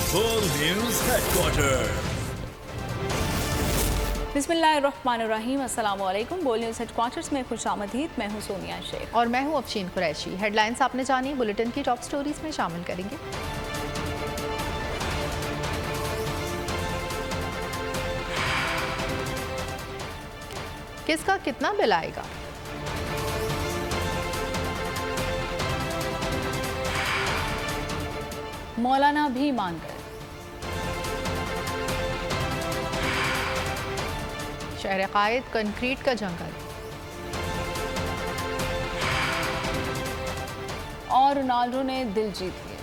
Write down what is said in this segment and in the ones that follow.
Full News Headquarters. बिस्मिल्लाहिर्रहमानिर्रहीम, अस्सलाम वालेकुम। बोल न्यूज़ हेडक्वार्टर्स में खुशामदीद। मैं हूं सोनिया शेख और मैं हूं अफशीन कुरैशी। हेडलाइंस आपने जानी, बुलेटिन की टॉप स्टोरीज में शामिल करेंगे। किसका कितना बिल आएगा? मौलाना भी मान गए। शहर कायद कंक्रीट का जंगल। और रोनाल्डो ने दिल जीत लिए।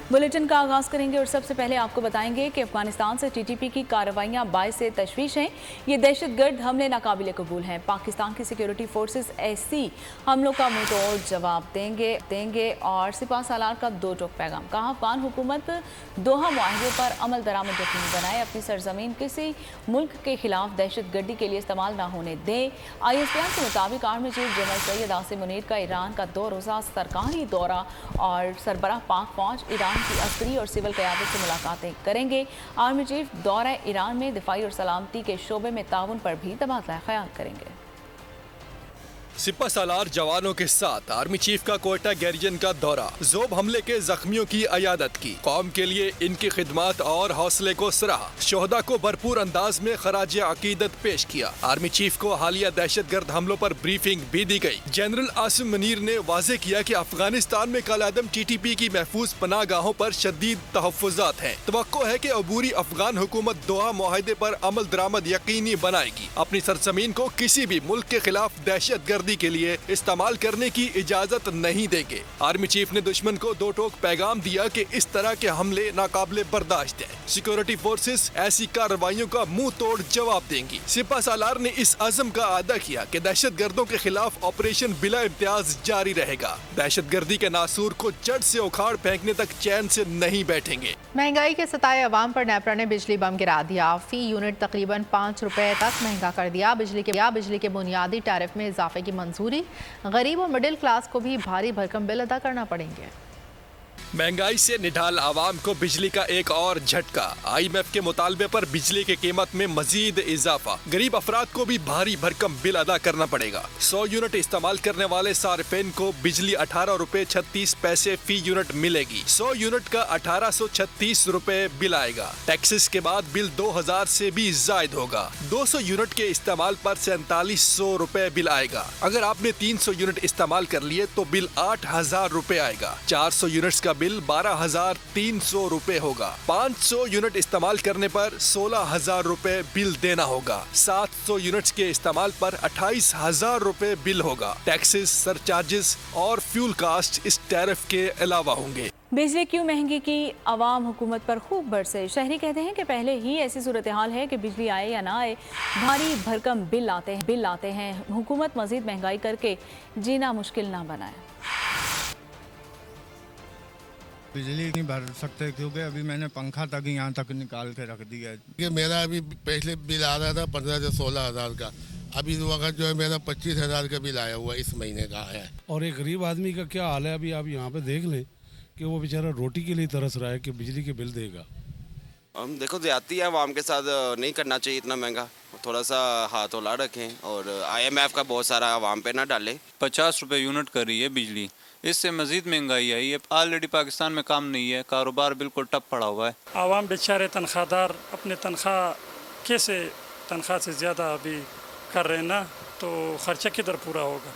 बुलेटिन का आगाज करेंगे और सबसे पहले आपको बताएंगे कि अफगानिस्तान से टीटीपी की कार्रवाइयां बायस तशवीश हैं। ये दहशतगर्द हमले नाकाबिले कबूल हैं। पाकिस्तान की सिक्योरिटी फोर्सेस ऐसी हमलों का मुंह तोड़ जवाब देंगे और सिपह सालार का दो टोक पैगाम। कहा, अफगान हुकूमत दोहा मुआहदे पर अमल दरामद यकीनी बनाए, अपनी सरजमीन किसी मुल्क के खिलाफ दहशतगर्दी के लिए इस्तेमाल न होने दें। ISPR के मुताबिक army chief general Syed Asim Munir का ईरान का 2 रोज़ा सरकारी दौरा और सरबराह पाक फौज ईरान की अस्करी और सिविल क़यादत से मुलाकातें करेंगे। आर्मी चीफ दौरा ईरान में दिफाई और सलामती के शोबे में ताउन पर भी तबादला ख्याल करेंगे। सिपह सालार जवानों के साथ आर्मी चीफ का कोयटा गैरिजन का दौरा, ज़ोब हमले के जख्मियों की अयादत की, कौम के लिए इनकी खिदमत और हौसले को सराहा, शोहदा को भरपूर अंदाज में खराज अकीदत पेश किया। आर्मी चीफ को हालिया दहशतगर्द हमलों पर ब्रीफिंग भी दी गई। जनरल आसिम मुनीर ने वाजे किया कि अफगानिस्तान में कालादम TTP की महफूज पनागाहों पर शदीद तहफ़्फ़ुज़ात हैं। तवक्को है कि अबूरी अफगान हुकूमत दोहा मुआहदे पर अमल दरामद यकीनी बनाएगी, अपनी सरजमीन को किसी भी मुल्क के खिलाफ दहशतगर्द के लिए इस्तेमाल करने की इजाजत नहीं देंगे। आर्मी चीफ ने दुश्मन को दो टोक पैगाम दिया कि इस तरह के हमले नाकाबिले बर्दाश्त हैं। सिक्योरिटी फोर्सेस ऐसी कार्रवाइयों का मुंह तोड़ जवाब देंगी। सिपह सालार ने इस अज़म का अदा किया कि दहशतगर्दों के खिलाफ ऑपरेशन बिला इम्तियाज जारी रहेगा। दहशतगर्दी के नासूर को जड़ से उखाड़ फेंकने तक चैन से नहीं बैठेंगे। महंगाई के सताए अवाम पर नेपरा ने बिजली बम गिरा दिया। फी यूनिट तकरीबन 5 रुपए तक महंगा कर दिया। बिजली के बुनियादी टैरिफ में इजाफे की मंजूरी। गरीब और मिडिल क्लास को भी भारी भरकम बिल अदा करना पड़ेंगे। महंगाई से निढाल आवाम को बिजली का एक और झटका। IMF के मुतालबे पर बिजली की कीमत में मजीद इजाफा। गरीब अफराद को भी भारी भरकम बिल अदा करना पड़ेगा। 100 यूनिट इस्तेमाल करने वाले सार्फिन को बिजली 18 रुपए 36 पैसे फी यूनिट मिलेगी। 100 यूनिट का 1836 रुपए बिल आएगा। टैक्सेस के बाद बिल 2000 से भी जायद होगा। 200 यूनिट के इस्तेमाल पर 4700 रुपए बिल आएगा। अगर आपने 300 यूनिट इस्तेमाल कर लिए तो बिल 8000 रुपए आएगा। 400 यूनिट्स का बिल 12,300 रुपए होगा। 500 यूनिट इस्तेमाल करने पर 16,000 रुपए बिल देना होगा। 700 यूनिट्स के इस्तेमाल पर 28,000 रुपए बिल होगा। टैक्सेस, सरचार्जेस और फ्यूल कास्ट इस टैरिफ के अलावा होंगे। बिजली क्यों महंगी की आवाम हुकूमत पर खूब बरसे। शहरी कहते हैं कि पहले ही ऐसी सूरत हाल है कि बिजली आए या ना आए भारी भरकम बिल आते हैं। हुकूमत मजीद महंगाई करके जीना मुश्किल ना बनाए। बिजली नहीं भर सकते क्योंकि अभी मैंने पंखा तक यहाँ तक निकाल के रख दिया है। कि मेरा अभी पहले बिल आ रहा था 15 से 16 हज़ार का, अभी इस वक्त जो है मेरा 25 हज़ार का बिल आया हुआ इस महीने का आया है। और एक गरीब आदमी का क्या हाल है, अभी आप यहाँ पे देख लें कि वो बेचारा रोटी के लिए तरस रहा है कि बिजली के बिल देगा। हम देखो ज्यादती है आवाम के साथ, नहीं करना चाहिए इतना महंगा, थोड़ा सा हाथ हौला रखें और IMF का बहुत सारा आवाम पे ना डालें। 50 रुपये यूनिट कर रही है बिजली, इससे मजीद महंगाई आई है। ऑलरेडी पाकिस्तान में काम नहीं है, कारोबार बिल्कुल ठप पड़ा हुआ है। आवाम बेचारे तनख्वाहदार अपने तनख्वाह कैसे तनख्वाह से ज़्यादा अभी कर रहे हैं ना, तो ख़र्चा किधर पूरा होगा।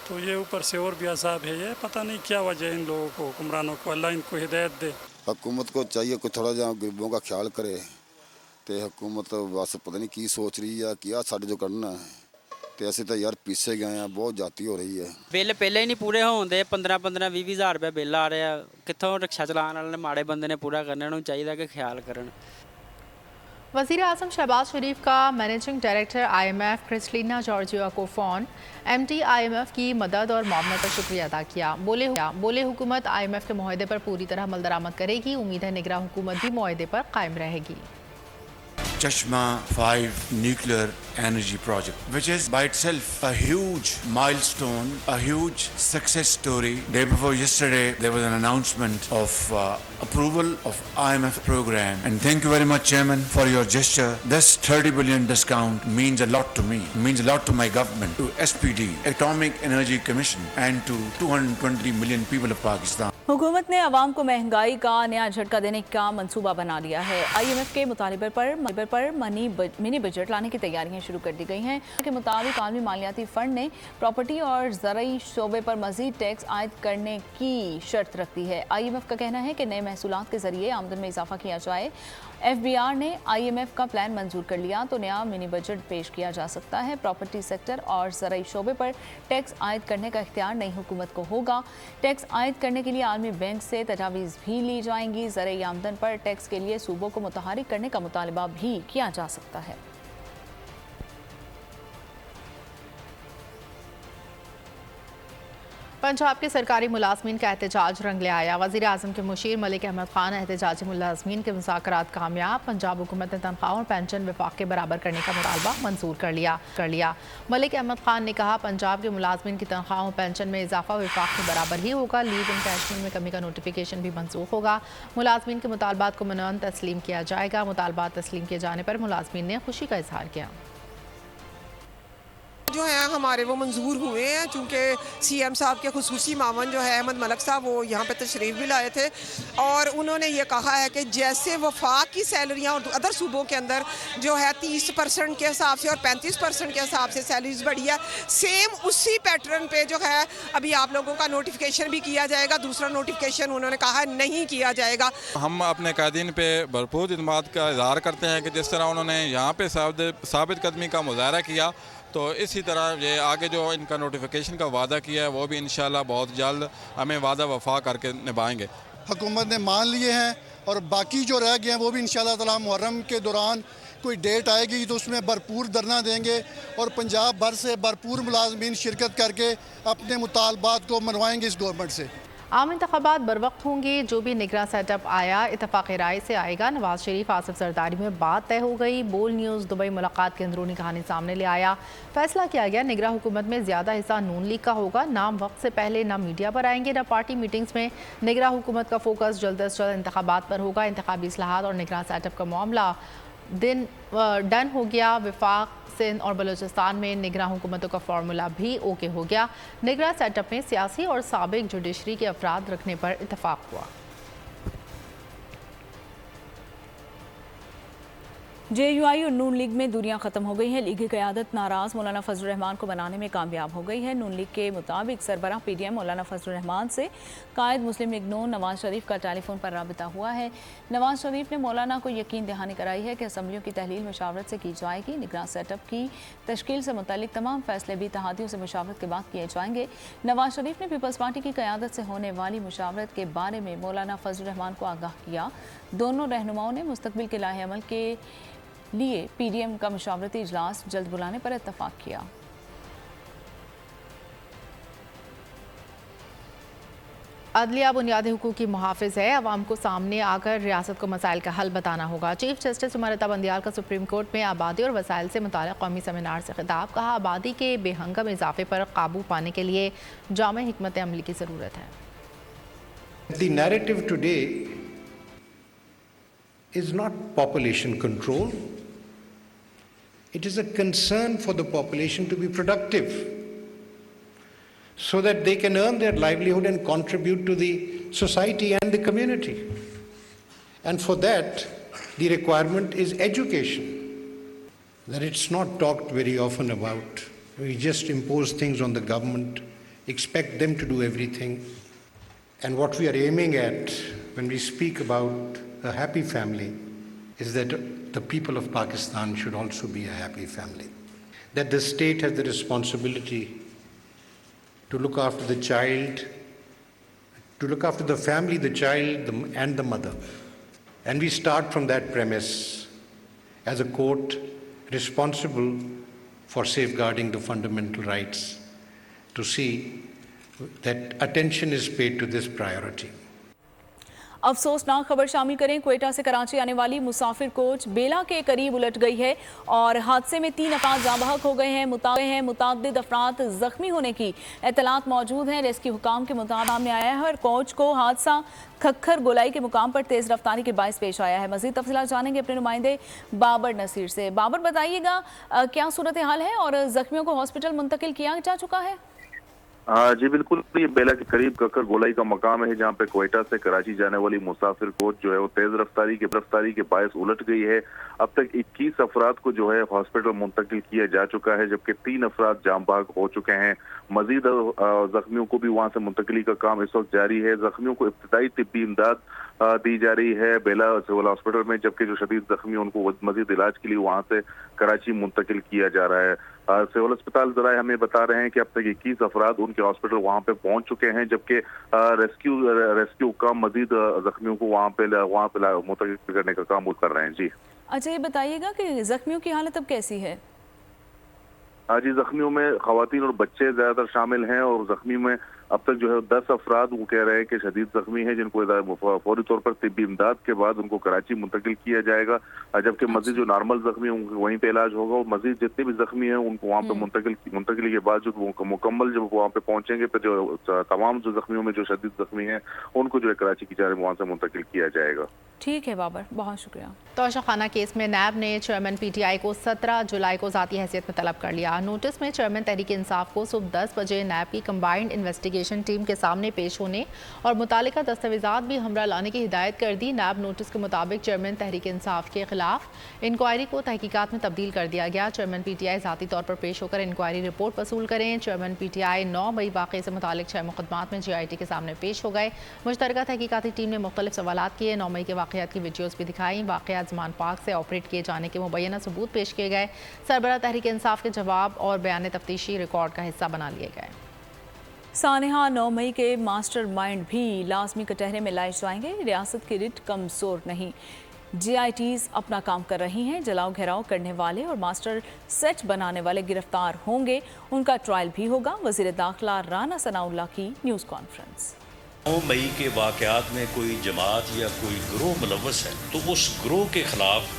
तो ये ऊपर से और भी अजाब है। ये पता नहीं क्या वजह है इन लोगों को, हुक्मरानों को, अल्लाह इनको हिदायत दे। हुकूमत को चाहिए कुछ थोड़ा जहाँ गरीबों का ख्याल करे। तो हुकूमत बस पता नहीं की सोच रही है, क्या साढ़े जो करना है। तो ऐसे तो यार पीछे गए हैं, बहुत जाती हो रही है। बिल पहले ही नहीं पूरे होंगे, 15-20 हज़ार रुपये बिल आ रहे हैं। कितों रिक्शा चलाने वाले माड़े बंदे ने पूरा करने, उन्होंने चाहिए कि ख्याल करन। वज़ीर आज़म शहबाज शरीफ का managing director IMF Kristalina Georgia को फ़ोन। MD IMF की मदद और मुआवनत पर शुक्रिया अदा किया। बोले हुकूमत IMF के मुआहदे पर पूरी तरह अमल दरामद करेगी। उम्मीद है निगरान हुकूमत भी मुआहदे पर कायम रहेगी। चश्मा 5 nuclear energy project, which is by itself a huge milestone, a huge success story. Day before yesterday, there was an announcement of approval of IMF program. And thank you very much, Chairman, for your gesture. This 30 billion discount means a lot to me, means a lot to my government, to SPD, Atomic Energy Commission, and to 220 million people of Pakistan. हुकूमत ने अवाम को महंगाई का नया झटका देने का मंसूबा बना लिया है। IMF के मुतालिबे पर मिनी बजट लाने की तैयारियां शुरू कर दी गई हैं। के मुताबिक आलमी मालियाती फंड ने प्रॉपर्टी और ज़राई शोबे पर मज़ीद टैक्स आयद करने की शर्त रख दी है। IMF का कहना है कि नए महसूलात के जरिए आमदन में इजाफा किया जाए। FBR ने IMF का प्लान मंजूर कर लिया तो नया मिनी बजट पेश किया जा सकता है। प्रॉपर्टी सेक्टर और ज़राई शोबे पर टैक्स आयद करने का इख्तियार नई हुकूमत को होगा। टैक्स आयद करने के लिए आलमी बैंक से तजावीज़ भी ली जाएंगी। ज़राई आमदन पर टैक्स के लिए सूबों को मुतहरिक करने का मुतालबा भी किया जा सकता है। पंजाब के सरकारी मुलाजमीन का एहतजाज रंग ले आया। वज़ीर आज़म के मुशीर मलिक अहमद खान एहतजाजी मुलाजमीन के मुज़ाकरात कामयाब। पंजाब हुकूमत ने तनख्वाहों और पेंशन विफाक के बराबर करने का मुतालबा मंजूर कर लिया। मलिक अहमद खान ने कहा, पंजाब के मुलाजमीन की तनख्वाहों और पेंशन में इजाफा विफाक के बराबर ही होगा। लीव इनकैशमेंट में कमी का नोटिफिकेशन भी मंसूख होगा। मुलाजमीन के मुतालबात को मनन तस्लीम किया जाएगा। मुतालबात तस्लीम किए जाने पर मुलाजमीन ने खुशी का इजहार किया। जो है हमारे वो मंजूर हुए हैं, चूँकि CM साहब के खुसूसी मामन जो है अहमद मलक साहब, वो यहाँ पे तशरीफ़ भी लाए थे और उन्होंने ये कहा है कि जैसे वफाक की सैलरियाँ और अदर सूबों के अंदर जो है 30% के हिसाब से और 35% के हिसाब से सैलरीज बढ़ी है, सेम उसी पैटर्न पे जो है अभी आप लोगों का नोटिफिकेशन भी किया जाएगा। दूसरा नोटिफिकेशन उन्होंने कहा नहीं किया जाएगा। हम अपने कायदीन पे भरपूर इत्मीनान का इज़हार करते हैं कि जिस तरह उन्होंने यहाँ पे साबित कदमी का मुजाहरा किया, तो इसी तरह ये आगे जो इनका नोटिफिकेशन का वादा किया है वो भी इंशाल्लाह बहुत जल्द हमें वादा वफा करके निभाएंगे। हुकूमत ने मान लिए हैं और बाकी जो रह गए हैं वो भी इंशाल्लाह ताला मुहर्रम के दौरान कोई डेट आएगी तो उसमें भरपूर धरना देंगे और पंजाब भर से भरपूर मुलाजमीन शिरकत करके अपने मुतालबात को मनवाएंगे इस गवर्नमेंट से। आम इंतखाबात बर वक्त होंगे। जो भी निगरां सेटअप आया इत्तफाक़ राय से आएगा। नवाज शरीफ आसिफ जरदारी में बात तय हो गई। बोल न्यूज़ दुबई मुलाकात की अंदरूनी कहानी सामने ले आया। फैसला किया गया निगरां हुकूमत में ज़्यादा हिस्सा नून लीग का होगा। नाम वक्त से पहले ना मीडिया पर आएंगे ना पार्टी मीटिंग्स में। निगरां हुकूमत का फोकस जल्द अज जल्द इंतखाबात पर होगा। इंतखाबी इस्लाहात और निगरां सेटअप का मामला डन हो गया। विफाक, सिंध और बलूचिस्तान में निगरां हुकूमतों का फार्मूला भी ओके हो गया। निगरां सेटअप में सियासी और साबिक जुडिशरी के अफराद रखने पर इत्तफाक हुआ। JUI और नून लीग में दूरियां ख़त्म हो गई हैं। लीग की क़यादत नाराज़ मौलाना फजल रहमान को बनाने में कामयाब हो गई है। नून लीग के मुताबिक सरबराह PDM मौलाना फजल रहमान से कायद मुस्लिम लीग नून नवाज शरीफ का टेलीफोन पर राबिता हुआ है। नवाज शरीफ ने मौलाना को यकीन दहानी कराई है कि असम्बलियों की तहलील मशावरत से की जाएगी। निगरान सेटअप की तश्कील से मुतल्लिक तमाम फैसले भी इत्तेहादियों से मशावरत के बाद किए जाएंगे। नवाज शरीफ ने पीपल्स पार्टी की क़यादत से होने वाली मशावरत के बारे में मौलाना फजल रहमान को आगाह किया। दोनों रहनुमाओं ने मुस्तकबिल के लाहे अमल के लिए PDM का मशावरती इजलास जल्द बुलाने पर इत्तफाक किया। अदलिया बुनियादी हुकूक की मुहाफ़िज़ है। अवाम को सामने आकर रियासत को मसाइल का हल बताना होगा। चीफ जस्टिस उमरता बंदियाल का सुप्रीम कोर्ट में आबादी और वसाइल से मुताल्लिक़ कौमी सेमिनार से खिताब। कहा, आबादी के बेहंगम इजाफे पर काबू पाने के लिए जामे हिकमत अमली की ज़रूरत है। The narrative today is not population control. It is a concern for the population to be productive so that they can earn their livelihood and contribute to the society and the community. And for that, the requirement is education. That it's not talked very often about. We just impose things on the government, expect them to do everything. And what we are aiming at when we speak about a happy family is that the people of Pakistan should also be a happy family. That the state has the responsibility to look after the child, to look after the family, the child, and the mother. And we start from that premise as a court responsible for safeguarding the fundamental rights to see that attention is paid to this priority. अफसोसनाक खबर शामिल करें, क्वेटा से कराची आने वाली मुसाफिर coach बेला के करीब उलट गई है और हादसे में 3 अफराद जाँ बहक हो गए हैं। मुतादिद अफराद जख्मी होने की इत्तलात मौजूद हैं। रेस्क्यू हुकाम के मुताबिक सामने आया है और कोच को हादसा खक्खर गोलाई के मुकाम पर तेज रफ्तारी के बायस पेश आया है। मजीद तफसीलात जानेंगे अपने नुमाइंदे बाबर नसीर से। बाबर, बताइएगा क्या सूरत हाल है और जख्मियों को हॉस्पिटल मुंतकिल किया जा चुका है? जी बिल्कुल, ये बेला के करीब कक्कर गोलाई का मकाम है जहाँ पे क्वेटा से कराची जाने वाली मुसाफिर कोच जो है वो तेज रफ्तारी के बायस उलट गई है। अब तक 21 अफराद को जो है हॉस्पिटल मुंतकिल किया जा चुका है, जबकि 3 अफराद जाँ बहक हो चुके हैं। मजीद जख्मियों को भी वहाँ से मुंतकिली का काम इस वक्त जारी है। जख्मियों को इब्तदाई तिब्बी इमदाद दी जा रही है बेला सिविल हॉस्पिटल में, जबकि जो शदीद जख्मी उनको मजीद इलाज के लिए वहाँ से कराची मुंतकिल किया जा रहा है। सिविल अस्पताल जराए हमें बता रहे हैं कि अब तक 21 अफराद उनके हॉस्पिटल वहाँ पे पहुँच चुके हैं, जबकि रेस्क्यू काम मजीद जख्मियों को वहाँ पे मुंतकिल करने का काम वो कर रहे हैं। जी अच्छा, ये बताइएगा कि जख्मियों की हालत अब कैसी है? जी, जख्मियों में खवातीन और बच्चे ज्यादातर शामिल हैं और जख्मी में अब तक जो है 10 अफराद वो कह रहे हैं कि शदीद जख्मी हैं, जिनको फौरी तौर पर तिब्बी इमदाद के बाद उनको कराची मुंतकिल किया जाएगा, जबकि मजीद जो नॉर्मल जख्मी हैं वहीं पे इलाज होगा और मजीद जितने भी जख्मी हैं उनको वहाँ पे मुंतकिली के बाद जो मुकम्मल जब वहाँ पे पहुंचेंगे फिर जो तमाम जो जख्मियों में जो शदीद जख्मी हैं उनको जो है कराची की जानिब वहाँ से मुंतकिल किया जाएगा। ठीक है बाबर, बहुत शुक्रिया। तोशाखाना केस में नैब ने चेयरमैन PTI को 17 जुलाई को ज़ाती हैसियत में तलब कर लिया। नोटिस में चेयरमैन तहरीक इंसाफ को सुबह 10 बजे नैब की कंबाइंड इन्वेस्टिगेशन टीम के सामने पेश होने और मुतालिका दस्तावेजात भी हमरा लाने की हिदायत कर दी। नैब नोटिस के मुताबिक चेयरमैन तहरीक इंसाफ के खिलाफ इंक्वायरी को तहकीकात में तब्दील कर दिया गया। चेयरमैन PTI ज़ाती तौर पर पेश होकर इंक्वायरी रिपोर्ट वसूल करें। चेयरमैन PTI 9 मई वाक़े से मुतालिक 6 मुकदमात में GIT के सामने पेश हो गए। मुश्तरका तहकीकाती टीम ने मुख्तलिफ सवालात किए। 9 मई के वाक़यात की वीडियोज़ भी दिखाई। वाक़यात ज़मान पाक से ऑपरेट किए जाने के मुबैना सबूत पेश किए गए। सरबराह तहरीक इंसाफ के जवाब और बयान तफ्तीशी रिकॉर्ड का हिस्सा बना लिए गए। सानेहा 9 मई के मास्टर माइंड भी लाजमी कटहरे में लाए जाएंगे। रियासत की रिट कमज़ोर नहीं, GITs अपना काम कर रही हैं। जलाओ घेराव करने वाले और मास्टर सेट बनाने वाले गिरफ्तार होंगे, उनका ट्रायल भी होगा। वज़ीर दाखिला राना सनाउल्लाह की न्यूज़ कॉन्फ्रेंस। 9 मई के वाक़यात में कोई जमात या कोई ग्रोह मुलव्वस है तो उस ग्रोह के ख़िलाफ़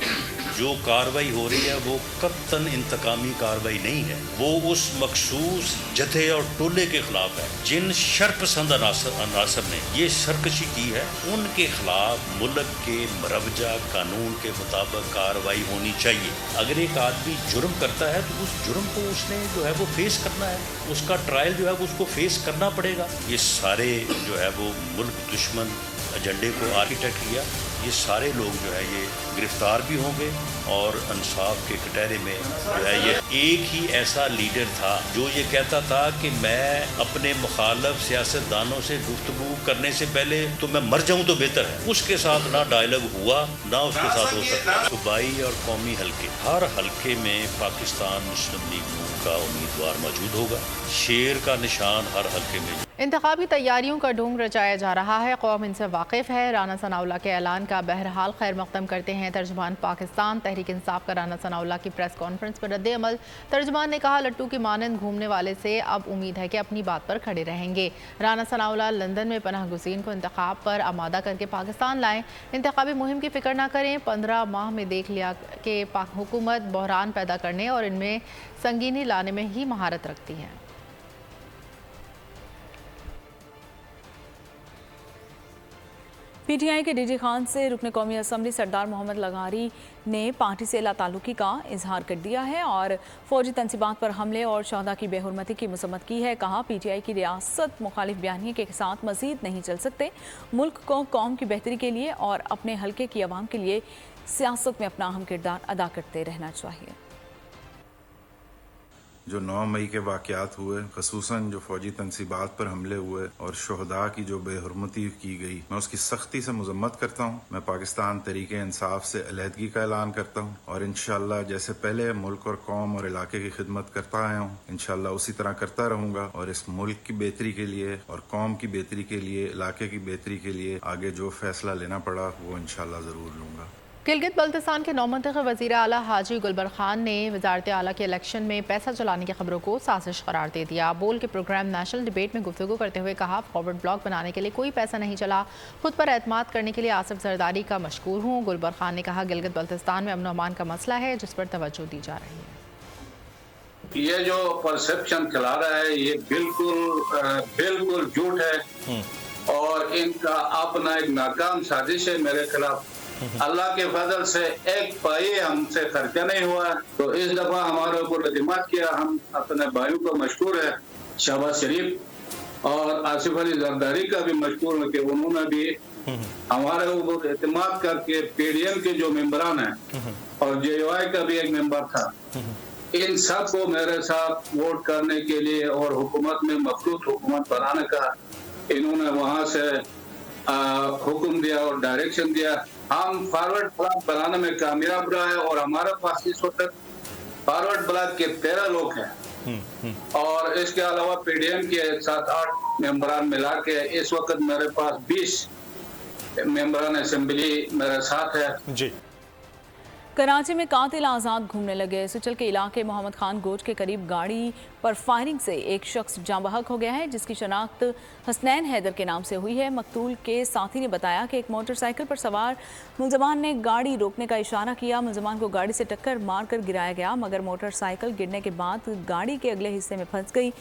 जो कार्रवाई हो रही है वो कत्तन इंतकामी कार्रवाई नहीं है, वो उस मखसूस जथे और टोले के खिलाफ है जिन शरपसंद अनासर ने ये सरकशी की है। उनके खिलाफ मुल्क के मरवजा कानून के मुताबिक कार्रवाई होनी चाहिए। अगर एक आदमी जुर्म करता है तो उस जुर्म को उसने जो है वो फेस करना है, उसका ट्रायल जो है वो उसको फेस करना पड़ेगा। ये सारे जो है वो मुल्क दुश्मन एजेंडे को आर्किटेक्ट किया, ये सारे लोग जो है ये गिरफ्तार भी होंगे और इंसाफ के कटहरे में जो है ये एक ही ऐसा लीडर था जो ये कहता था कि मैं अपने मुखालफ सियासतदानों से गुफ्तगू करने से पहले तो मैं मर जाऊं तो बेहतर है। उसके साथ ना डायलॉग हुआ ना उसके साथ हो सकता। सूबाई और कौमी हल्के, हर हल्के में पाकिस्तान मुस्लिम लीग नून का उम्मीदवार मौजूद होगा। शेर का निशान हर हल्के में। इंतखाबी तैयारियों का ढोंग रचाया जा रहा है, कौम इनसे वाकिफ है। राना सनाउल्लाह के ऐलान का बहरहाल खैर मकदम करते हैं तर्जुमान पाकिस्तान तहरीक इंसाफ का राना सनाउल्लाह की प्रेस कॉन्फ्रेंस पर रद्द अमल। तर्जुमान ने कहा, लट्टू की मानंद घूमने वाले से अब उम्मीद है कि अपनी बात पर खड़े रहेंगे। राना सनाउल्लाह लंदन में पनाह गुज़ीन को इंतखाब पर आमादा करके पाकिस्तान लाएं। इंतखाबी मुहिम की फिक्र न करें। 15 माह में देख लिया कि हुकूमत बहरान पैदा करने और इनमें संगीनी लाने में ही महारत रखती है। PTI के DG खान से रुकन कौमी असम्बली सरदार मोहम्मद लगारी ने पार्टी से लाताल्लुकी का इजहार कर दिया है और फौजी तनसीबात पर हमले और शहदा की बेहुरमती की मसम्मत की है। कहा, PTI की रियासत मुखालिफ बयानिए के साथ मजीद नहीं चल सकते। मुल्क को कौम की बेहतरी के लिए और अपने हल्के की आवाम के लिए सियासत में अपना अहम किरदार अदा करते रहना चाहिए। जो 9 मई के वाक़यात हुए, ख़ुसूसन जो फ़ौजी तनसीबात पर हमले हुए और शहदा की जो बेहुरमती की गई, मैं उसकी सख्ती से मजम्मत करता हूँ। मैं पाकिस्तान तहरीके इंसाफ से अलहदगी का ऐलान करता हूँ और इंशाअल्लाह जैसे पहले मुल्क और कौम और इलाके की खिदमत करता आया हूँ, इंशाअल्लाह उसी तरह करता रहूँगा और इस मुल्क की बेहतरी के लिए और कौम की बेहतरी के लिए, इलाके की बेहतरी के लिए आगे जो फैसला लेना पड़ा वो इंशाअल्लाह ज़रूर लूँगा। गिलगित बल्तिस्तान के नौमंतखब वज़ीर आला हाजी गुलबर खान ने वज़ारत आला के इलेक्शन में पैसा चलाने की खबरों को साजिश करार दे दिया। बोल के प्रोग्राम नेशनल डिबेट में गुफ्तगू करते हुए कहा, फॉरवर्ड ब्लॉक बनाने के लिए कोई पैसा नहीं चला, खुद पर एतमाद करने के लिए आसिफ जरदारी का मशकूर हूँ। गुलबर खान ने कहा, गिलगित बल्तिस्तान में अमन अमान का मसला है जिस पर तवज्जो दी जा रही है। ये जो परसेप्शन चला रहा है ये बिल्कुल झूठ है और इनका अपना एक नाकाम साजिश है मेरे खिलाफ। अल्लाह के फजल से एक पाई हमसे खर्चा नहीं हुआ, तो इस दफा हमारे ऊपर एतमाद किया। हम अपने भाइयों को मशकूर है, शहबाज शरीफ और आसिफ अली जरदारी का भी मशकूर है कि उन्होंने भी हमारे ऊपर एतमाद करके पीडीएम के जो मेंबरान हैं और जेयूआई का भी एक मेंबर था, इन सब को मेरे साथ वोट करने के लिए और हुकूमत में मखलूत हुकूमत बनाने का इन्होंने वहां से हुक्म दिया और डायरेक्शन दिया। हम फॉरवर्ड ब्लॉक बनाने में कामयाब रहा है और हमारे पास इस वक्त फॉरवर्ड ब्लॉक के 13 लोग हैं और इसके अलावा पीडीएम के 7-8 मेंबरान मिला के इस वक्त मेरे पास 20 मेंबरान असेंबली मेरे साथ है। जी। कराची में कातिल आज़ाद घूमने लगे। सुचल के इलाके मोहम्मद खान गोज के करीब गाड़ी पर फायरिंग से एक शख्स जाँ बहक हो गया है, जिसकी शनाख्त हसनैन हैदर के नाम से हुई है। मकतूल के साथी ने बताया कि एक मोटरसाइकिल पर सवार मुलजमान ने गाड़ी रोकने का इशारा किया। मुलजमान को गाड़ी से टक्कर मारकर गिराया गया, मगर मोटरसाइकिल गिरने के बाद गाड़ी के अगले हिस्से में फंस गई।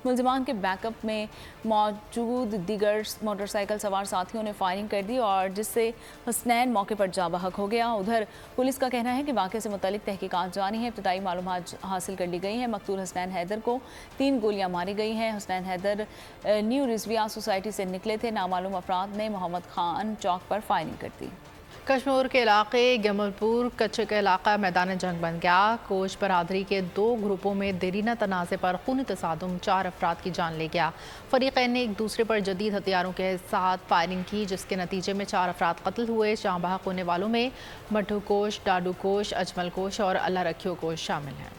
मुलजमान के बैकअप में मौजूद दीगर मोटरसाइकिल सवार साथियों ने फायरिंग कर दी और जिससे हसनैन मौके पर जाँ बहक हो गया। उधर पुलिस का कहना है कि वाक़े से मुतालिक तहकीकात जारी है, इब्तदाई मालूमात हासिल कर ली गई हैं। मकतूल हसनैन हैदर को 3 गोलियां मारी गई हैं। हसनैन हैदर न्यू रिजविया सोसाइटी से निकले थे। नामालूम अफराद ने मोहम्मद खान चौक पर फायरिंग कर दी। कश्मीर के इलाके गमलपुर कच्चे का इलाका मैदान जंग बन गया। कोच बरादरी के 2 ग्रुपों में देरीना तनाज़े पर खूनी तसादुम 4 अफराद की जान ले गया। फरीक़ैन ने एक दूसरे पर जदीद हथियारों के साथ फायरिंग की, जिसके नतीजे में 4 अफराद कत्ल हुए। जाँ बहक होने वालों में मट्टू कोश, डाडू कोश, अजमल कोश और अल्लाह रखियो कोश शामिल हैं।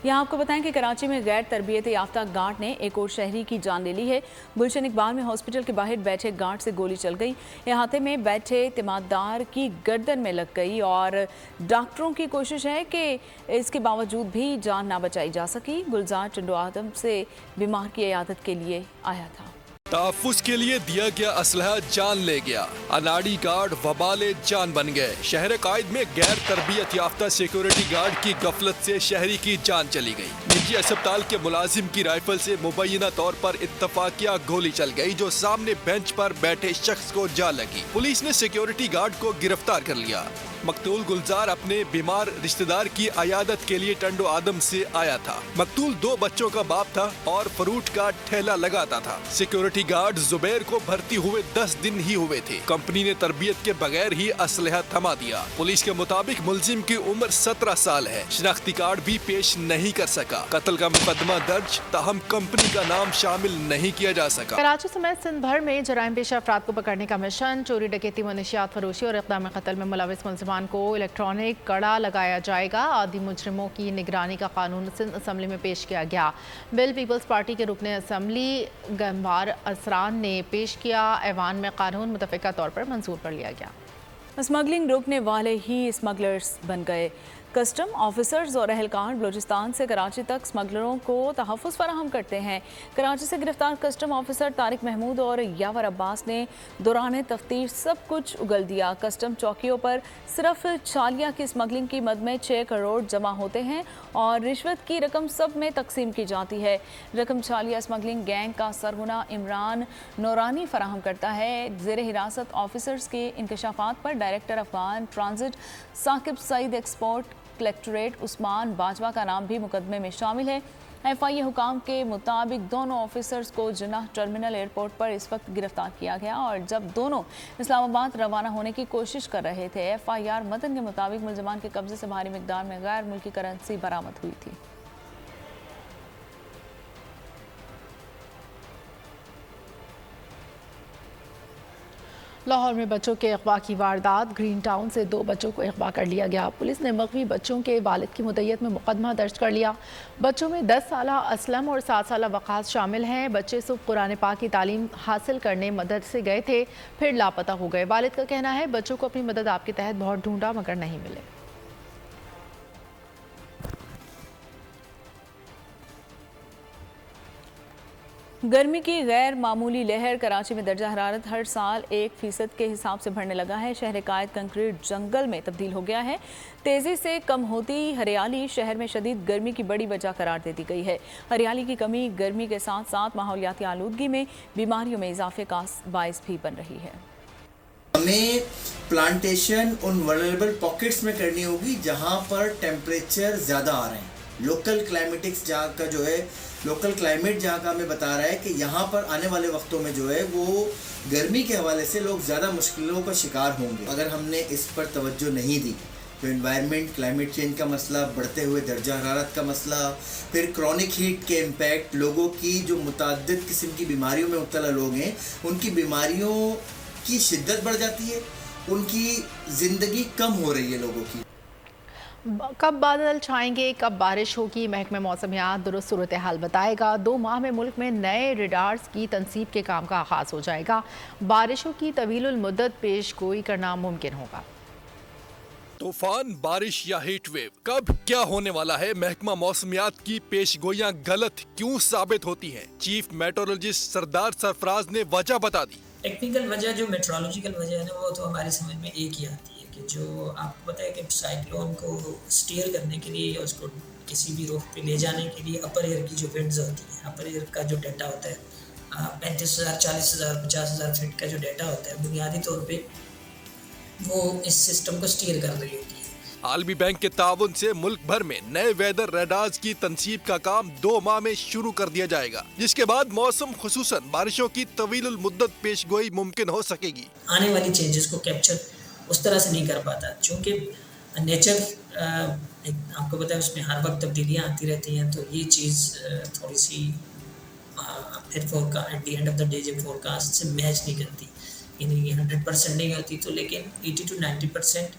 यहाँ आपको बताएं कि कराची में गैर तरबियत याफ्ता गार्ड ने एक और शहरी की जान ले ली है। गुलशन इकबाल में हॉस्पिटल के बाहर बैठे गार्ड से गोली चल गई। अहाते में बैठे तिमाददार की गर्दन में लग गई और डॉक्टरों की कोशिश है कि इसके बावजूद भी जान ना बचाई जा सकी। गुलजार टंडो आदम से बीमार की इयादत के लिए आया था। तहफ़्फ़ुज़ के लिए दिया गया असलहा जान ले गया। अनाड़ी गार्ड वबाले जान बन गए। शहर कायद में गैर तरबियत याफ्ता सिक्योरिटी गार्ड की गफलत से शहरी की जान चली गई। निजी अस्पताल के मुलाजिम की राइफल से मुबैना तौर पर इत्तफाकिया गोली चल गई, जो सामने बेंच पर बैठे शख्स को जा लगी। पुलिस ने सिक्योरिटी गार्ड को गिरफ्तार कर लिया। मकतूल गुलजार अपने बीमार रिश्तेदार की अयादत के लिए टंडो आदम से आया था। मकतूल 2 बच्चों का बाप था और फ्रूट का ठेला लगाता था। सिक्योरिटी गार्ड जुबैर को भर्ती हुए 10 दिन ही हुए थे। कंपनी ने तरबियत के बगैर ही असलहा थमा दिया। पुलिस के मुताबिक मुलजिम की उम्र 17 साल है। शिनाख्ती कार्ड भी पेश नहीं कर सका। कत्ल का मुकदमा दर्ज, ताहम कंपनी का नाम शामिल नहीं किया जा सका। कराची समेत सिंध भर में जराइम पेशा अफराद को पकड़ने का मिशन। चोरी, डकैती, मनशियात फरोशी और इक़दाम कत्ल में मुलविस मुलजिमान को इलेक्ट्रॉनिक कड़ा लगाया जाएगा। आदि मुजरिमों की निगरानी का कानून सिंध असम्बली में पेश किया गया। बिल पीपल्स पार्टी के रुकने असम्बली गमबार असरान ने पेश किया। ऐवान में कानून मुतफ़िका तौर पर मंजूर कर लिया गया। स्मगलिंग रोकने वाले ही स्मगलर्स बन गए। कस्टम ऑफिसर्स और अहलकार बलूचिस्तान से कराची तक स्मगलरों को तहफ़्फ़ुज़ फराहम करते हैं। कराची से गिरफ्तार कस्टम ऑफिसर तारिक महमूद और यावर अब्बास ने दौरान तफ्तीश सब कुछ उगल दिया। कस्टम चौकियों पर सिर्फ छालिया की स्मगलिंग की मद में 6 करोड़ जमा होते हैं और रिश्वत की रकम सब में तकसीम की जाती है। रकम छालिया स्मगलिंग गैंग का सरगना इमरान नौरानी फराहम करता है। ज़ेर हिरासत ऑफिसर्स के इंकशाफात पर director Afghan transit Saqib Saeed export collectorate Usman Bajwa का नाम भी मुकदमे में शामिल है। FIA हुकाम के मुताबिक दोनों ऑफिसर्स को जिन्नाह टर्मिनल एयरपोर्ट पर इस वक्त गिरफ्तार किया गया और जब दोनों इस्लामाबाद रवाना होने की कोशिश कर रहे थे। FIR मतन के मुताबिक मुलजमान के कब्जे से भारी मिकदार में गैर मुल्की करेंसी बरामद हुई थी। लाहौर में बच्चों के अगवा की वारदात। ग्रीन टाउन से 2 बच्चों को अगवा कर लिया गया। पुलिस ने मगवी बच्चों के वालिद की मुद्दत में मुकदमा दर्ज कर लिया। बच्चों में 10 साला असलम और 7 साला वक़ास शामिल हैं। बच्चे सुबह कुरान पाक की तालीम हासिल करने मदद से गए थे, फिर लापता हो गए। वालिद का कहना है बच्चों को अपनी मदद आपके तहत बहुत ढूंढा मगर नहीं मिले। गर्मी की गैर मामूली लहर कराची में दर्जा हरारत हर साल 1% के हिसाब से बढ़ने लगा है। शहर कायद कंक्रीट जंगल में तब्दील हो गया है। तेज़ी से कम होती हरियाली शहर में शदीद गर्मी की बड़ी वजह करार दे दी गई है। हरियाली की कमी गर्मी के साथ साथ माहौलियाती आलूदगी में बीमारियों में इजाफे का बायस भी बन रही है। हमें प्लांटेशन उन वल्नरेबल पॉकेट्स में करनी होगी जहां पर टेम्परेचर ज़्यादा आ रहे हैं। लोकल क्लाइमेटिक्स जहाँ का जो है, लोकल क्लाइमेट जहाँ का हमें बता रहा है कि यहाँ पर आने वाले वक्तों में जो है वो गर्मी के हवाले से लोग ज़्यादा मुश्किलों का शिकार होंगे। अगर हमने इस पर तवज्जो नहीं दी तो एनवायरनमेंट, क्लाइमेट चेंज का मसला, बढ़ते हुए दर्जा हरारत का मसला, फिर क्रॉनिक हीट के इम्पैक्ट, लोगों की जो मुतअद्दिद किस्म की बीमारियों में मुब्तला लोग हैं उनकी बीमारियों की शिद्दत बढ़ जाती है, उनकी ज़िंदगी कम हो रही है लोगों की। कब बादल छाएंगे, कब बारिश होगी, महकमे मौसमियात दुरुस्त सूरत हाल बताएगा। 2 माह में मुल्क में नए रेडार्स की तनसीब के काम का आगाज़ हो जाएगा। बारिशों की तवीलुल मुद्दत पेश गोई करना मुमकिन होगा। तूफान, बारिश या हीट वेव, कब क्या होने वाला है, महकमा मौसमियात की पेशगोइयां गलत क्यों साबित होती हैं? चीफ मेट्रोलॉजिस्ट सरदार सरफराज ने वजह बता दी। टेक्निकल वजह, जो मेट्रोलॉजिकल वजह है ना, वो तो हमारी समझ में एक ही आती है कि जो आपको पता है कि साइक्लोन को स्टीयर करने के लिए या उसको किसी भी रुख पे ले जाने के लिए अपर एयर की जो विंड्स होती हैं, अपर एयर का जो डाटा होता है 35,000, 40,000, 50,000 फीट का जो डाटा होता है, बुनियादी तौर पे वो इस सिस्टम को स्टीयर कर रही होती है। आलमी बैंक के ताउन से मुल्क भर में नए वेदर रडार्स की तनसीब का काम 2 माह में शुरू कर दिया जाएगा, जिसके बाद मौसम खुसूसन बारिशों की तवीलुल मुद्दत पेशगोई मुमकिन हो सकेगी। आने वाली चेंजेस को कैप्चर उस तरह से नहीं कर पाता, चूँकि नेचर आपको पता है उसमें हर वक्त तब्दीलियाँ आती रहती हैं, तो ये चीज़ थोड़ी सी फिर at the end of the day जब फोरकास्ट से मैच नहीं करती, यानी 100% नहीं होती, तो लेकिन 80 to 90%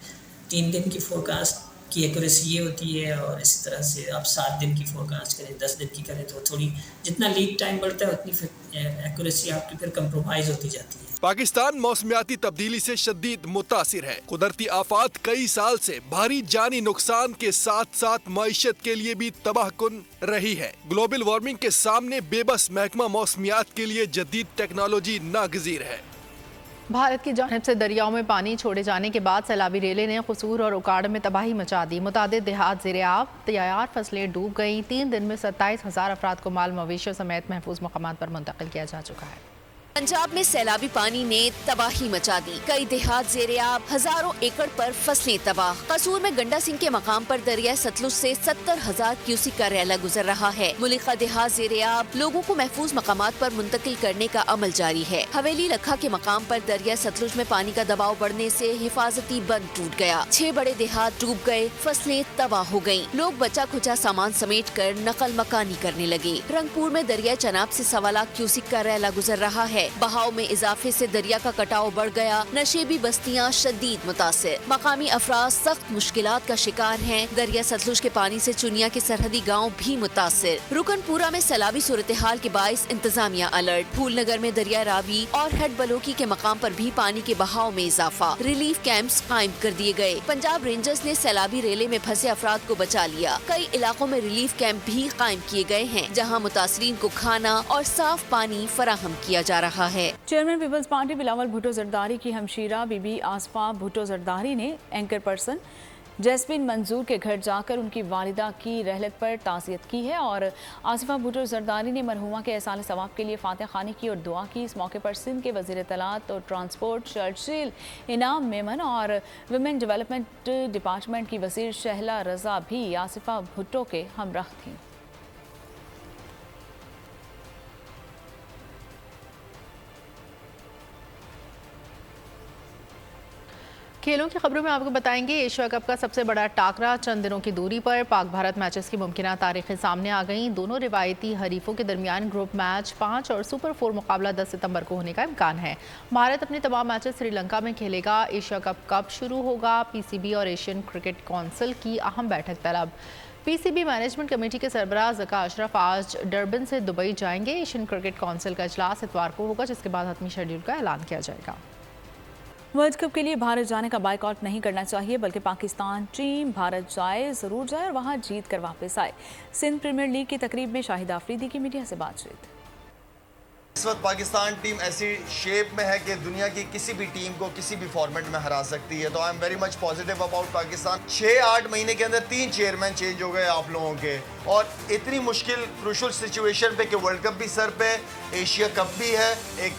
3 दिन की फोरकास्ट की एक्यूरेसी ये होती है। और इसी तरह से आप 7 दिन की फोरकास्ट करें, 10 दिन की करें, तो थोड़ी जितना लीड टाइम बढ़ता है उतनी एक्यूरेसी आपकी फिर कंप्रोमाइज़ होती जाती है। पाकिस्तान मौसमियाती तब्दीली से शदीद मुतासिर है। कुदरती आफात कई साल से भारी जानी नुकसान के साथ साथ मईशत के लिए भी तबाहकुन रही है। ग्लोबल वार्मिंग के सामने बेबस महकमा मौसमियात के लिए जदीद टेक्नोलॉजी नागजीर है। भारत की जानिब से दरियाओं में पानी छोड़े जाने के बाद सैलाबी रेले ने कसूर और उकाड़ में तबाही मचा दी। मुतादिद देहात ज़ेर-ए-आब, तैयार फसलें डूब गईं। 3 दिन में 27,000 अफराद को माल मवेशियों समेत महफूज मकामात पर मुंतकिल किया जा चुका है। पंजाब में सैलाबी पानी ने तबाही मचा दी। कई देहात ज़ेर-ए-आब, हजारों एकड़ पर फसलें तबाह। कसूर में गंडा सिंह के मकाम पर दरिया सतलुज से 70,000 क्यूसिक का रैला गुजर रहा है। मुलिका देहात ज़ेर-ए-आब, लोगों को महफूज मकामात पर मुंतकिल करने का अमल जारी है। हवेली लखा के मकाम पर दरिया सतलुज में पानी का दबाव बढ़ने से हिफाजती बंद टूट गया। 6 बड़े देहात डूब गए, फसलें तबाह हो गयी। लोग बचा खुचा सामान समेट कर नकल मकानी करने लगे। रंगपुर में दरिया चनाब से 1.25 लाख क्यूसिक का रैला गुजर रहा है। बहाव में इजाफे से दरिया का कटाव बढ़ गया। नशेबी बस्तियां शदीद मुतासिर। मकामी अफराद सख्त मुश्किलात का शिकार हैं। दरिया सतलुज के पानी से चुनिया के सरहदी गाँव भी मुतासिर। रुकनपुरा में सैलाबी सूरत हाल के बाइस इंतजामिया अलर्ट। फूलनगर में दरिया रावी और हेड बलोकी के मकाम पर भी पानी के बहाव में इजाफा। रिलीफ कैंप्स कायम कर दिए गए। पंजाब रेंजर्स ने सैलाबी रेले में फंसे अफराद को बचा लिया। कई इलाकों में रिलीफ कैंप भी कायम किए गए हैं, जहाँ मुतासरीन को खाना और साफ पानी फराहम किया जा रहा है। चेयरमैन पीपल्स पार्टी बिलावल भुट्टो जरदारी की हमशीरा बीबी आसफा भुट्टो जरदारी ने एंकर पर्सन जैस्मिन मंजूर के घर जाकर उनकी वालिदा की रहलत पर ताज़ियत की है और आसफा भुट्टो जरदारी ने मरहुमा के एहसाल सवाब के लिए फातिहा खानी की और दुआ की। इस मौके पर सिंध के वज़ीर इत्तलात और ट्रांसपोर्ट चर्चिल इनाम मेमन और वुमेन डेवलपमेंट डिपार्टमेंट की वज़ीर शहला रज़ा भी आसफा भुट्टो के हमराह थीं। खेलों की खबरों में आपको बताएंगे एशिया कप का सबसे बड़ा टाकरा चंद दिनों की दूरी पर। पाक भारत मैचेस की मुमकिन तारीखें सामने आ गईं। दोनों रिवायती हरीफों के दरमियान ग्रुप मैच 5 और सुपर 4 मुकाबला 10 सितंबर को होने का इम्कान है। भारत अपने तमाम मैचेस श्रीलंका में खेलेगा। एशिया कप कब शुरू होगा? पीसीबी और एशियन क्रिकेट काउंसिल की अहम बैठक तलब। पीसीबी मैनेजमेंट कमेटी के सरबराह ज़का अशरफ आज डरबन से दुबई जाएंगे। एशियन क्रिकेट काउंसिल का इजलास इतवार को होगा, जिसके बाद हतमी शेड्यूल का ऐलान किया जाएगा। वर्ल्ड कप के लिए भारत जाने का बायकॉट नहीं करना चाहिए, बल्कि पाकिस्तान टीम भारत जाए, ज़रूर जाए और वहां जीत कर वापस आए। सिंध प्रीमियर लीग की तकरीब में शाहिद आफरीदी की मीडिया से बातचीत। इस वक्त पाकिस्तान टीम ऐसी शेप में है कि दुनिया की किसी भी टीम को किसी भी फॉर्मेट में हरा सकती है। तो I am very much positive about Pakistan. 6-8 महीने के अंदर 3 चेयरमैन चेंज हो गए आप लोगों के, और इतनी मुश्किल क्रूशल सिचुएशन पे कि वर्ल्ड कप भी सर पे, एशिया कप भी है, एक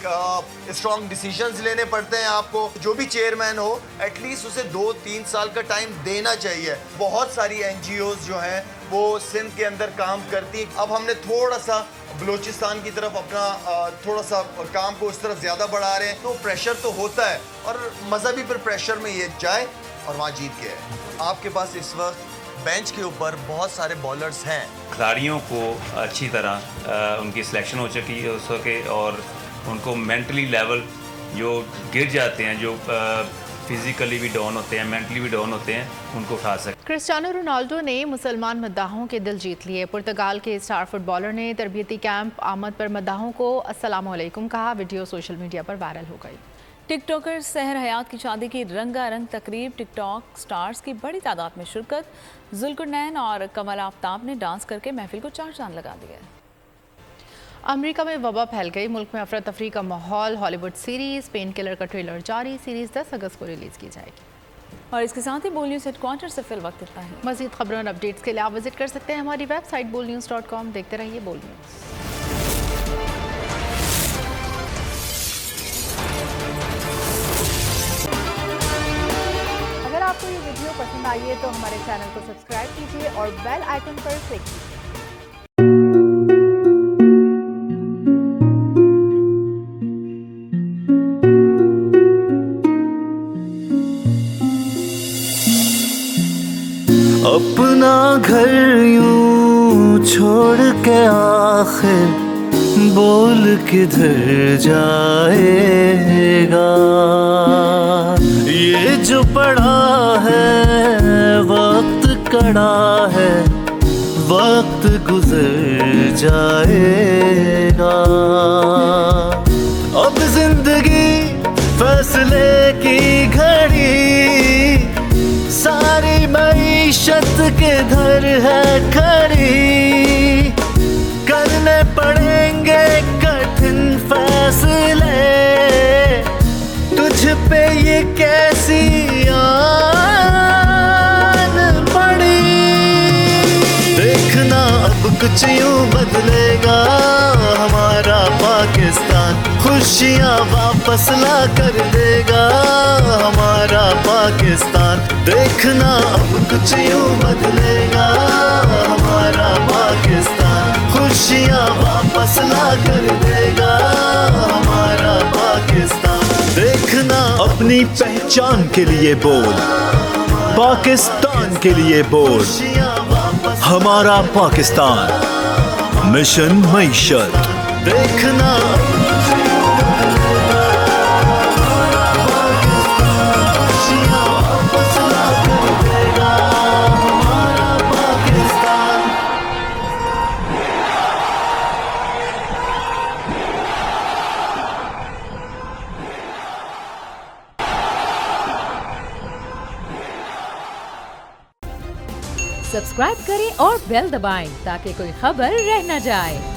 स्ट्रॉन्ग डिसीजंस लेने पड़ते हैं आपको। जो भी चेयरमैन हो एटलीस्ट उसे 2-3 साल का टाइम देना चाहिए। बहुत सारी NGOs जो हैं वो सिंध के अंदर काम करती। अब हमने थोड़ा सा बलूचिस्तान की तरफ अपना थोड़ा सा काम को उस तरफ ज़्यादा बढ़ा रहे हैं, तो प्रेशर तो होता है, और मज़ा भी फिर प्रेशर में ये जाए और वहाँ जीत के है। आपके पास इस वक्त बेंच के ऊपर बहुत सारे बॉलर्स हैं। खिलाड़ियों को अच्छी तरह उनकी सिलेक्शन हो सके और उनको मेंटली लेवल जो गिर जाते हैं, जो फिजिकली भी डाउन होते हैं, मेंटली भी डाउन होते हैं, उनको उठा सके। क्रिस्टियानो रोनाल्डो ने मुसलमान मद्दाहों के दिल जीत लिए। पुर्तगाल के स्टार फुटबॉलर ने तरबियती कैंप आमद पर मद्दाहों को अस्सलाम वालेकुम कहा। वीडियो सोशल मीडिया पर वायरल हो गई। टिकटॉकर सहर हयात की शादी की रंगारंग तकरीब, टिकटॉक स्टार्स की बड़ी तादाद में शिरकत। जुल्कुरनैन और कमल आफ्ताब ने डांस करके महफिल को चार चांद लगा दिया। अमेरिका में वबा फैल गई, मुल्क में अफरा तफरी का माहौल। हॉलीवुड सीरीज पेन किलर का ट्रेलर जारी। सीरीज 10 अगस्त को रिलीज की जाएगी। और इसके साथ ही बोल न्यूज़ हेडक्वार्टर से फिल वक्त इतना ही। मजीद खबरों और अपडेट्स के लिए आप विजिट कर सकते हैं हमारी वेबसाइट bolnews.com। देखते रहिए बोल न्यूज़। अगर आपको ये वीडियो पसंद आई है तो हमारे चैनल को सब्सक्राइब कीजिए और बेल आइकन पर क्लिक कीजिए। अपना घर यूं छोड़ के आखिर बोल किधर जाएगा। ये जो पड़ा है वक्त कड़ा है, वक्त गुजर जाएगा। अब जिंदगी फैसले की घड़ी, सारी मईशत के धर है खड़ी। करने पड़ेंगे कठिन फैसले, तुझ पे ये कैसी आन पड़ी। देखना अब कुछ यूं बदलेगा हमारा पाकिस्तान, खुशियाँ वापस ला कर देगा हमारा पाकिस्तान। देखना अब कुछ यूं बदलेगा हमारा पाकिस्तान, खुशियाँ वापस ला कर देगा हमारा पाकिस्तान। देखना अपनी पहचान के लिए बोल, पाकिस्तान के लिए बोल। हमारा पाकिस्तान, मिशन मईशत। देखना सब्सक्राइब करें और बेल दबाएं ताकि कोई खबर रह न जाए।